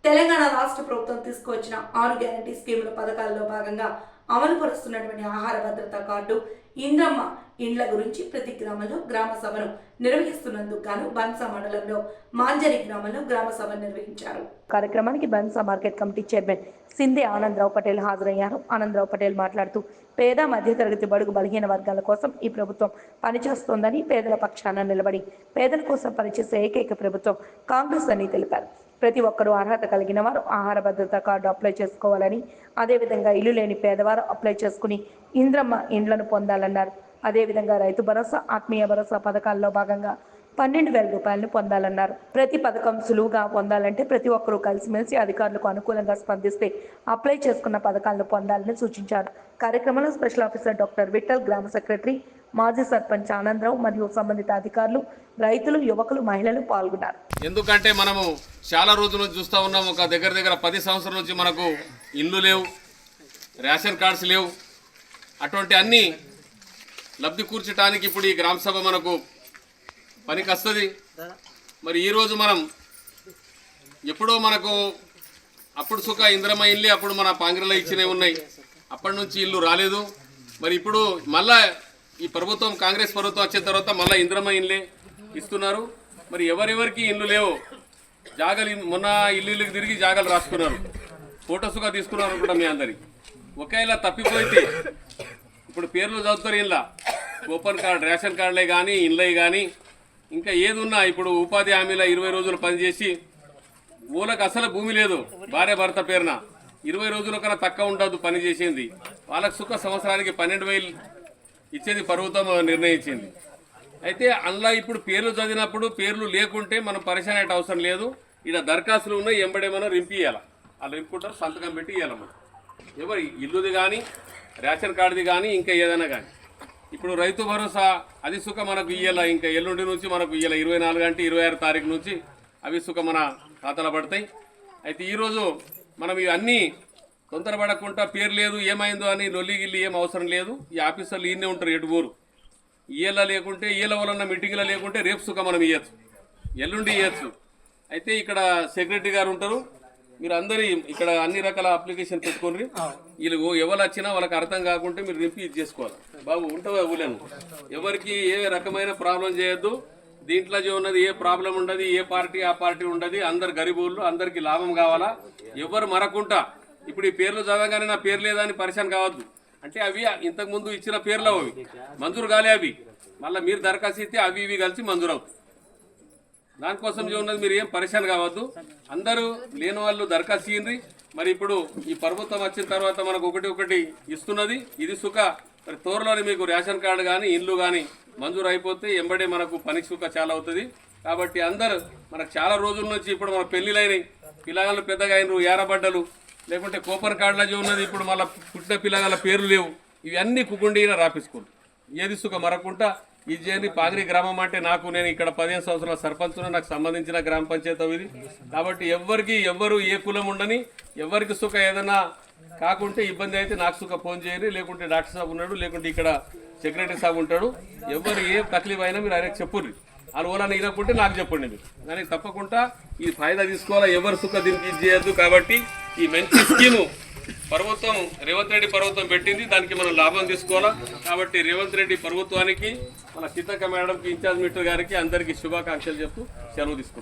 తెలంగాణ రాష్ట్ర ప్రభుత్వం తీసుకువచ్చిన 6 గ్యారంటీ స్కీముల పథకాల్లో భాగంగా అమలు పరుస్తున్నటువంటి ఆహార భద్రతా కార్డు ఇంద్రమ్మ ఇండ్ల గురించి ప్రతి గ్రామంలో గ్రామ సభను నిర్వహిస్తున్నందుకు గాను బన్సా మండలంలో మాంజరి గ్రామంలో గ్రామ సభ నిర్వహించారు. కార్యక్రమానికి బన్సా market committee chairman Scindia Anandarao Patel హాజరయ్యారు. ఆనందరావు పటేల్ మాట్లాడుతూ పేద మధ్యతరగతి బడుగు బలహీన వర్గాల కోసం ఈ ప్రభుత్వం పనిచేస్తోందని, పేదల పక్షాన నిలబడి పేదల కోసం పనిచేసే ఏకైక ప్రభుత్వం కాంగ్రెస్ అని తెలిపారు. ప్రతి ఒక్కరూ అర్హత కలిగిన వారు ఆహార భద్రతా కార్డు అప్లై చేసుకోవాలని, అదేవిధంగా ఇల్లు లేని పేదవారు అప్లై చేసుకుని ఇంద్రమ్మ ఇండ్లను పొందాలన్నారు. అదేవిధంగా రైతు భరోసా, ఆత్మీయ భరోసా పథకాల్లో భాగంగా 12,000 రూపాయలను పొందాలన్నారు. ప్రతి పథకం సులువుగా పొందాలంటే ప్రతి ఒక్కరూ కలిసిమెలిసి అధికారులకు అనుకూలంగా స్పందిస్తే అప్లై చేసుకున్న పథకాలను పొందాలని సూచించారు. కార్యక్రమంలో స్పెషల్ ఆఫీసర్ డాక్టర్ విఠల్, గ్రామ సెక్రటరీ, మాజీ సర్పంచ్ ఆనందరావు మరియు సంబంధిత అధికారులు, రైతులు, యువకులు, మహిళలు పాల్గొన్నారు. ఎందుకంటే మనము చాలా రోజుల నుంచి చూస్తూ ఉన్నాం. ఒక దగ్గర 10 సంవత్సరాల నుంచి మనకు ఇల్లు లేవు, రేషన్ కార్డ్స్ లేవు. అటువంటి అన్ని లబ్ధి కూర్చడానికి ఇప్పుడు ఈ గ్రామ సభ మనకు పనికి వస్తుంది. మరి ఈరోజు మనం ఎప్పుడో మనకు అప్పుడు సుఖ ఇంద్రమ్మ ఇల్లు అప్పుడు మన పాంగ్రెలో ఇచ్చినవి ఉన్నాయి. అప్పటి నుంచి ఇల్లు రాలేదు. మరి ఇప్పుడు మళ్ళా ఈ ప్రభుత్వం, కాంగ్రెస్ ప్రభుత్వం వచ్చిన తర్వాత మళ్ళీ ఇంద్రమ్మ ఇల్లే ఇస్తున్నారు. మరి ఎవరెవరికి ఇల్లు లేవు, జాగలు మొన్న ఇల్లుకి తిరిగి జాగలు రాసుకున్నారు, ఫోటోస్గా తీసుకున్నారు కూడా మీ అందరికి. ఒకేలా తప్పిపోతే ఇప్పుడు పేర్లు చదువుతారు. ఇంట్లో ఓపెన్ కార్డు, రేషన్ కార్డులే కానీ, ఇండ్లే కానీ, ఇంకా ఏది ఉన్నా ఇప్పుడు ఉపాధి హామీలో 20 రోజులు పనిచేసి ఊళ్ళకి అసలు భూమి లేదు, భార్య భర్త పేరున 20 రోజుల కన్నా తక్కువ ఉండదు పని చేసింది. వాళ్ళకి సుఖ సంవత్సరానికి 12,000 ఇచ్చేది ప్రభుత్వం నిర్ణయించింది. అయితే అందులో ఇప్పుడు పేర్లు చదివినప్పుడు పేర్లు లేకుంటే మనం పరిశాన్ అయ్యే అవసరం లేదు. ఇక్కడ దరఖాస్తులు ఉన్నాయి, ఎంబడే మనం రింపియాలి. వాళ్ళు రింపుకుంటారు, సంతకం పెట్టి ఇవ్వాలి. మనం ఎవరు ఇల్లుది కానీ, రేషన్ కార్డుది కానీ, ఇంకా ఏదైనా కానీ. ఇప్పుడు రైతు భరోసా అది సుఖ మనకు ఇయ్యాల, ఇంకా ఎల్లుండి నుంచి మనకు ఇయ్యాల 24 అంటే 26 తారీఖు నుంచి అవి సుఖ మన ఖాతాలో పడతాయి. అయితే ఈరోజు మనం ఇవన్నీ తొందరపడకుండా పేరు లేదు ఏమైందో అని లొల్లిగిల్లి ఏం అవసరం లేదు. ఈ ఆఫీసర్లు ఈయనే ఉంటారు, ఎటుబోరు. ఇయ్యేలా లేకుంటే ఇయ్యేల వలన మీటింగ్లో లేకుంటే రేపు సుఖ మనం ఇవ్వచ్చు, ఎల్లుండి ఇవ్వచ్చు. అయితే ఇక్కడ సెక్రటరీ గారు ఉంటారు. మీరు అందరి ఇక్కడ అన్ని రకాల అప్లికేషన్ పెట్టుకోండి. వీళ్ళు ఎవరు వచ్చినా వాళ్ళకి అర్థం కాకుంటే మీరు రింపి ఇది చేసుకోవాలి. బాబు ఉంటుందా ఊళ్ళను, ఎవరికి ఏ రకమైన ప్రాబ్లం చేయొద్దు. దీంట్లో ఉన్నది ఏ ప్రాబ్లం ఉండదు, ఏ పార్టీ ఆ పార్టీ ఉండదు. అందరు గరీబులు, అందరికి లాభం కావాలా. ఎవరు మరకుంటా ఇప్పుడు ఈ పేర్లు చదవగానే నా పేరు లేదా అని పరిశాన్ కావద్దు. అంటే అవి ఇంతకుముందు ఇచ్చిన పేర్లు అవి మంజూరు కాలే. అవి మళ్ళీ మీరు దరఖాస్తు ఇస్తే అవి ఇవి కలిసి మంజూరు అవుతాయి. దానికోసం ఉన్నది మీరు ఏం పరిశాన్ కావద్దు. అందరూ లేని వాళ్ళు దరఖాస్తు ఇయ్యండి. మరి ఇప్పుడు ఈ ప్రభుత్వం వచ్చిన తర్వాత మనకు ఒకటి ఇస్తున్నది. ఇది సుఖ మరి త్వరలోనే మీకు రేషన్ కార్డు కానీ, ఇల్లు కానీ మంజూరు అయిపోతే ఎంబడే మనకు పని సుఖ చాలా అవుతుంది. కాబట్టి అందరూ మనకు చాలా రోజుల నుంచి ఇప్పుడు మన పెళ్లిలైనవి, పిల్లగాళ్ళు పెద్దగా అయినరు, ఏరబడ్డలు, లేకుంటే కూపన్ కార్డులో ఉన్నది. ఇప్పుడు మళ్ళీ పుట్టిన పిల్లగాళ్ళ పేర్లు లేవు. ఇవన్నీ కుకుండీన రాపించుకోండి. ఏది సుఖ మరకుంటా ఇది చేయండి. పాగిరి గ్రామం అంటే నేను ఇక్కడ 15 సంవత్సరాల సర్పంచ్, నాకు సంబంధించిన గ్రామ పంచాయతీ ఇది. కాబట్టి ఎవ్వరు ఏ కులం ఉండని, ఎవరికి సుఖ ఏదైనా కాకుంటే ఇబ్బంది అయితే నాకు సుఖ ఫోన్ చేయండి. లేకుంటే డాక్టర్ సాబ్ ఉన్నాడు, లేకుంటే ఇక్కడ సెక్రటరీ సాబ్ ఉంటాడు. ఎవరు ఏ తక్లీఫ్ అయినా మీరు ఆయనకు చెప్పుర్రి. అనుకూలంగా ఇవ్వకుంటే నాకు చెప్పండి. మీరు దానికి తప్పకుండా ఈ ఫాయిదా తీసుకోవాలా. ఎవరు సుఖ దీనికి ఇది చేయొద్దు. కాబట్టి ఈ మంచి స్కీము ప్రభుత్వం, రేవంత్ రెడ్డి ప్రభుత్వం పెట్టింది, దానికి మనం లాభం తీసుకోవాలా. కాబట్టి రేవంత్ రెడ్డి ప్రభుత్వానికి, మన సీతక్క మేడంకి, ఇన్ఛార్జ్ మినిస్టర్ గారికి అందరికీ శుభాకాంక్షలు చెప్తూ సెలవు తీసుకుంటాం.